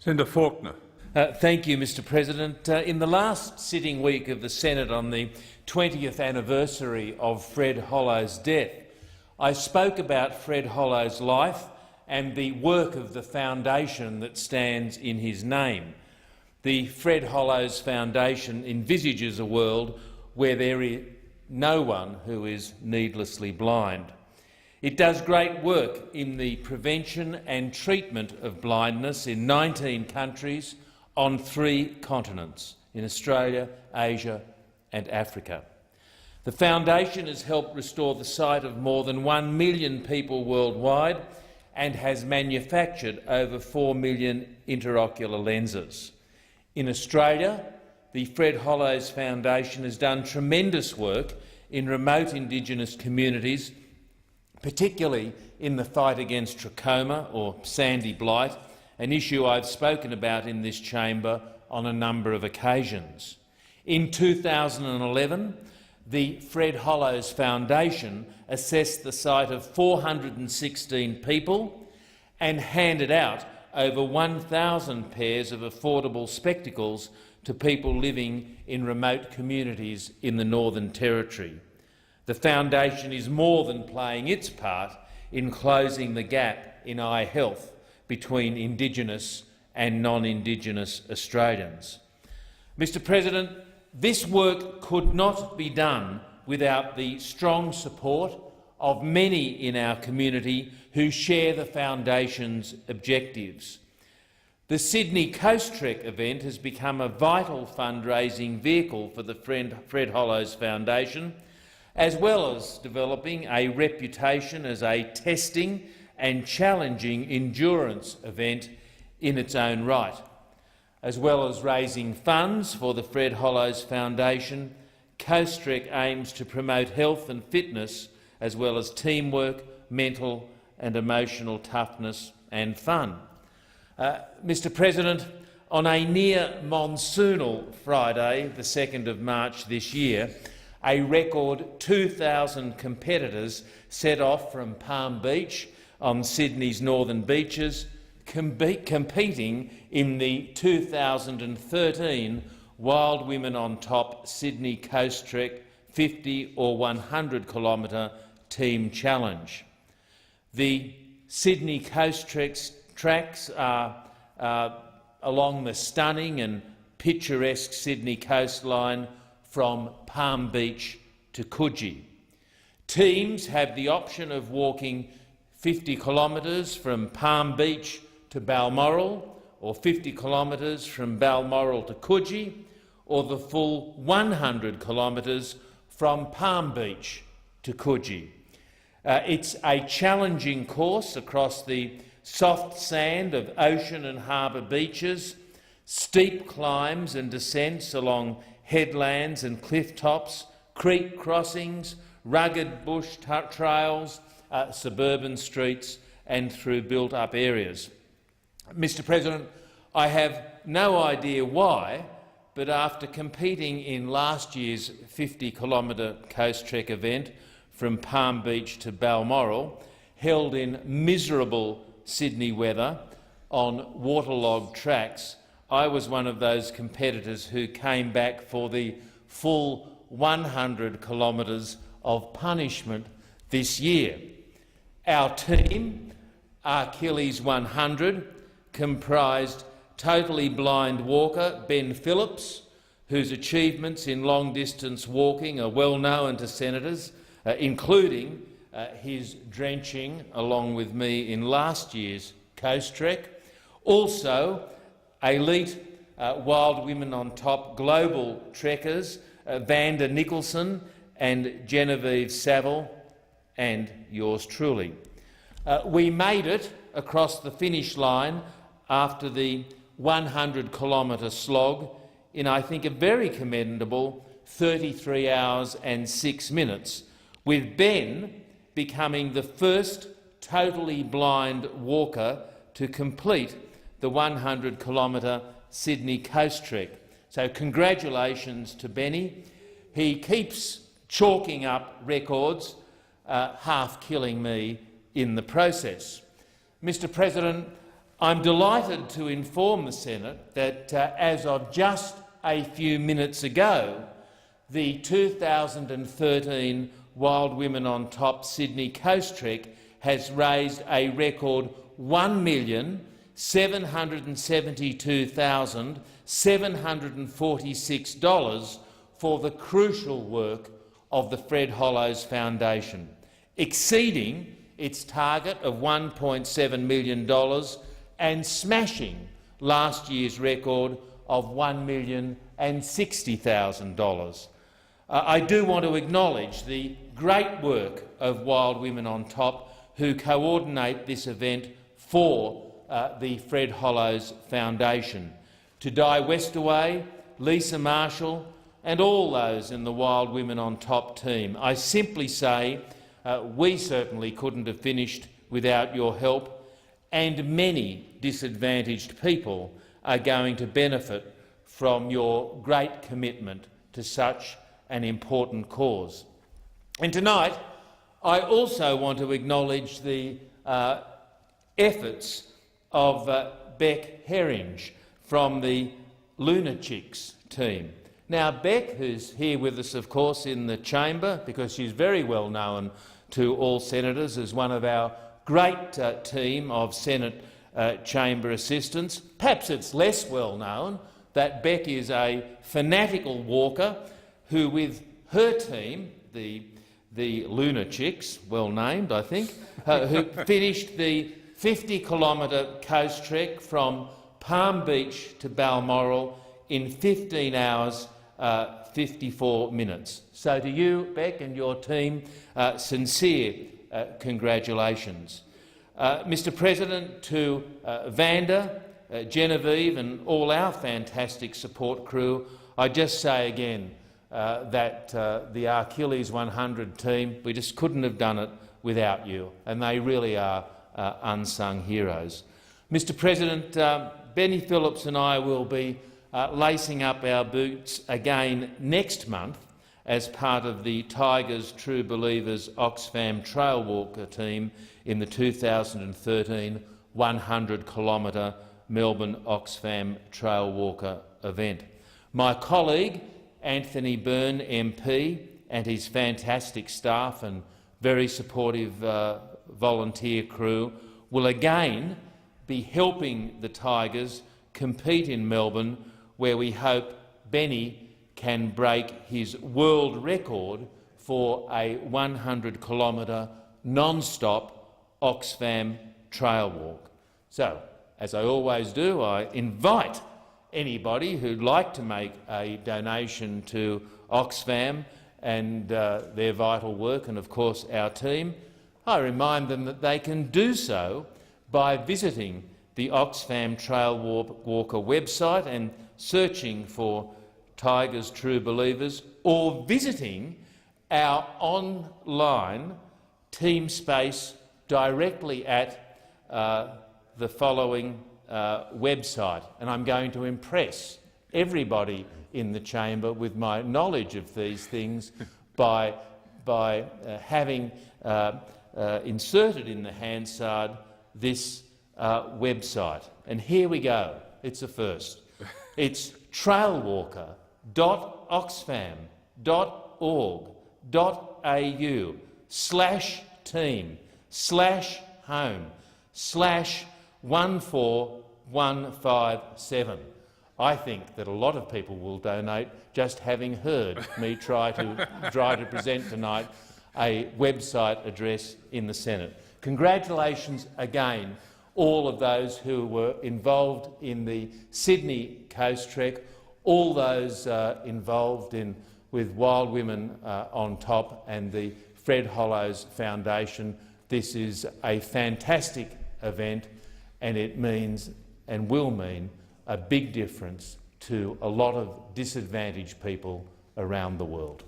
Senator Faulkner. Thank you, Mr President. In the last sitting week of the Senate on the 20th anniversary of Fred Hollow's death, I spoke about Fred Hollow's life and the work of the foundation that stands in his name. The Fred Hollow's Foundation envisages a world where there is no one who is needlessly blind. It does great work in the prevention and treatment of blindness in 19 countries on 3 continents, in Australia, Asia and Africa. The Foundation has helped restore the sight of more than 1 million people worldwide and has manufactured over 4 million intraocular lenses. In Australia, the Fred Hollow's Foundation has done tremendous work in remote Indigenous communities, particularly in the fight against trachoma or sandy blight, an issue I've spoken about in this chamber on a number of occasions. In 2011, the Fred Hollow's Foundation assessed the sight of 416 people and handed out over 1,000 pairs of affordable spectacles to people living in remote communities in the Northern Territory. The Foundation is more than playing its part in closing the gap in eye health between Indigenous and non-Indigenous Australians. Mr President, this work could not be done without the strong support of many in our community who share the Foundation's objectives. The Sydney Coastrek event has become a vital fundraising vehicle for the Fred Hollow's Foundation, as well as developing a reputation as a testing and challenging endurance event in its own right. As well as raising funds for the Fred Hollow's Foundation, Coastrek aims to promote health and fitness, as well as teamwork, mental and emotional toughness and fun. Mr President, on a near monsoonal Friday, the 2nd of March this year, a record 2,000 competitors set off from Palm Beach on Sydney's northern beaches, competing in the 2013 Wild Women on Top Sydney Coastrek 50 or 100 kilometre team challenge. The Sydney Coastrek tracks are along the stunning and picturesque Sydney coastline from Palm Beach to Coogee. Teams have the option of walking 50 kilometres from Palm Beach to Balmoral, or 50 kilometres from Balmoral to Coogee, or the full 100 kilometres from Palm Beach to Coogee. It's a challenging course across the soft sand of ocean and harbour beaches, steep climbs and descents along headlands and cliff tops, creek crossings, rugged bush trails, suburban streets and through built-up areas. Mr President, I have no idea why, but after competing in last year's 50-kilometre Coastrek event from Palm Beach to Balmoral, held in miserable Sydney weather on waterlogged tracks, I was one of those competitors who came back for the full 100 kilometres of punishment this year. Our team, Achilles 100, comprised totally blind walker Ben Phillips, whose achievements in long-distance walking are well known to senators, including his drenching along with me in last year's Coastrek. Also, elite Wild Women on Top global trekkers Wanda Nicholson and Genevieve Savill, and yours truly. We made it across the finish line after the 100-kilometre slog in, I think, a very commendable 33 hours and 6 minutes, with Ben becoming the first totally blind walker to complete the 100-kilometre Sydney Coastrek. So congratulations to Benny. He keeps chalking up records, half killing me in the process. Mr President, I'm delighted to inform the Senate that as of just a few minutes ago, the 2013 Wild Women on Top Sydney Coastrek has raised a record $1,772,746 for the crucial work of the Fred Hollows Foundation, exceeding its target of $1.7 million and smashing last year's record of $1,060,000. I do want to acknowledge the great work of Wild Women on Top, who coordinate this event for the Fred Hollows Foundation. To Di Westaway, Lisa Marshall and all those in the Wild Women on Top team, I simply say we certainly couldn't have finished without your help, and many disadvantaged people are going to benefit from your great commitment to such an important cause. And tonight, I also want to acknowledge the efforts of Beck Herringe from the Lunachicks team. Now, Beck, who's here with us, of course, in the chamber, because she's very well known to all senators as one of our great team of Senate chamber assistants. Perhaps it's less well known that Beck is a fanatical walker who, with her team, the Lunachicks, well named, I think, who finished the 50-kilometre coast trek from Palm Beach to Balmoral in 15 hours, 54 minutes. So to you, Beck, and your team, sincere congratulations. Mr President, to Wanda, Genevieve and all our fantastic support crew, I just say again that the Achilles 100 team, we just couldn't have done it without you, and they really are unsung heroes. Mr President, Ben Phillips and I will be lacing up our boots again next month as part of the Tigers True Believers Oxfam Trail Walker team in the 2013 100-kilometre Melbourne Oxfam Trail Walker event. My colleague Anthony Byrne MP and his fantastic staff and very supportive volunteer crew will again be helping the Tigers compete in Melbourne, where we hope Benny can break his world record for a 100-kilometre non-stop Oxfam trail walk. So, as I always do, I invite anybody who'd like to make a donation to Oxfam and their vital work, and of course our team. I remind them that they can do so by visiting the Oxfam Trail Walker website and searching for Tigers True Believers, or visiting our online team space directly at the following website. And I'm going to impress everybody in the chamber with my knowledge of these things by having inserted in the Hansard this website. And here we go. It's a first. It's trailwalker.oxfam.org.au/team/home/14157. I think that a lot of people will donate just having heard me try to present tonight a website address in the Senate. Congratulations again, all of those who were involved in the Sydney Coastrek, all those involved with Wild Women on Top and the Fred Hollows Foundation. This is a fantastic event, and it means and will mean a big difference to a lot of disadvantaged people around the world.